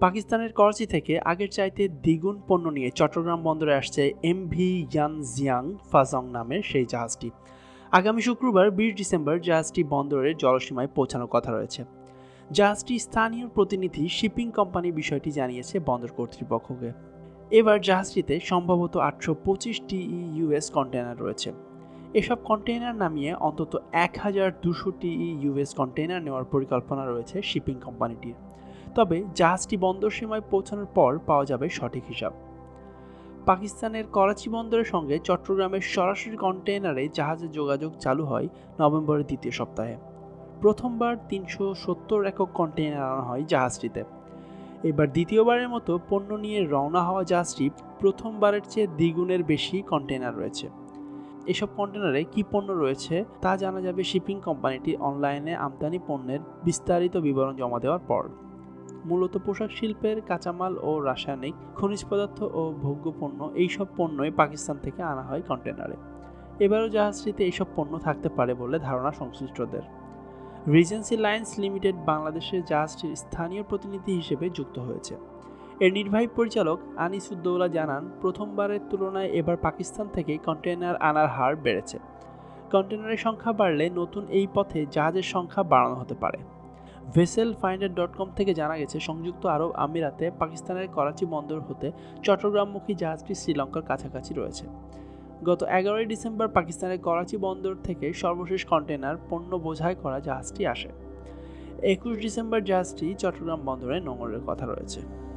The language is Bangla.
পাকিস্তানের করাচি থেকে আগের চাইতে দ্বিগুণ পণ্য নিয়ে চট্টগ্রাম বন্দরে আসছে এমভি ইয়ানজিয়াং ফাজং নামের সেই জাহাজটি। আগামী শুক্রবার 20 ডিসেম্বর জাহাজটি বন্দরের জলসীমায় পৌঁছানোর কথা রয়েছে। জাহাজটি স্থানীয় প্রতিনিধি শিপিং কোম্পানি বিষয়টি জানিয়েছে বন্দর কর্তৃপক্ষকে। এবার জাহাজটিতে সম্ভবত 825 টিই ইউএস কন্টেইনার রয়েছে। এসব কন্টেইনার নামিয়ে অন্তত 1200 টিই ইউএস কন্টেইনার নেওয়ার পরিকল্পনা রয়েছে শিপিং কোম্পানিটির। তবে জাহাজটি বন্দর সীমায় পৌঁছানোর পর পাওয়া যাবে সঠিক হিসাব। পাকিস্তানের করাচি বন্দরের সঙ্গে চট্টগ্রামের সরাসরি কন্টেইনারে জাহাজের যোগাযোগ চালু হয় নভেম্বরের দ্বিতীয় সপ্তাহে। প্রথমবার 370 একক কন্টেইনার আনা হয় জাহাজটিতে। এবার দ্বিতীয়বারের মতো পণ্য নিয়ে রওনা হওয়া জাহাজটি প্রথমবারের চেয়ে দ্বিগুণের বেশি কন্টেইনার রয়েছে। এসব কন্টেইনারে কী পণ্য রয়েছে তা জানা যাবে শিপিং কোম্পানিটি অনলাইনে আমদানি পণ্যের বিস্তারিত বিবরণ জমা দেওয়ার পর। মূলত পোশাক শিল্পের কাঁচামাল ও রাসায়নিক, খনিজ পদার্থ ও ভোগ্য পণ্য এইসব পণ্যই পাকিস্তান থেকে আনা হয় কন্টেইনারে। এবারও জাহাজটিতে এইসব পণ্য থাকতে পারে বলে ধারণা সংশ্লিষ্টদের। রিজেন্সি লাইন্স লিমিটেড বাংলাদেশের জাহাজটির স্থানীয় প্রতিনিধি হিসেবে যুক্ত হয়েছে। এর নির্বাহী পরিচালক আনিসুদ্দৌলা জানান, প্রথমবারের তুলনায় এবার পাকিস্তান থেকে কন্টেইনার আনার হার বেড়েছে। কন্টেইনারের সংখ্যা বাড়লে নতুন এই পথে জাহাজের সংখ্যা বাড়ানো হতে পারে। vessel-finder.com থেকে জানা গেছে, সংযুক্ত আরব আমিরাতে পাকিস্তানের করাচি বন্দর হতে চট্টগ্রামমুখী জাহাজটি শ্রীলঙ্কার কাছাকাছি রয়েছে। গত 11 ডিসেম্বর পাকিস্তানের করাচি বন্দর থেকে সর্বশেষ কন্টেইনার পণ্য বোঝাই করা জাহাজটি আসে। 21 ডিসেম্বর জাহাজটি চট্টগ্রাম বন্দরে নোঙরের কথা রয়েছে।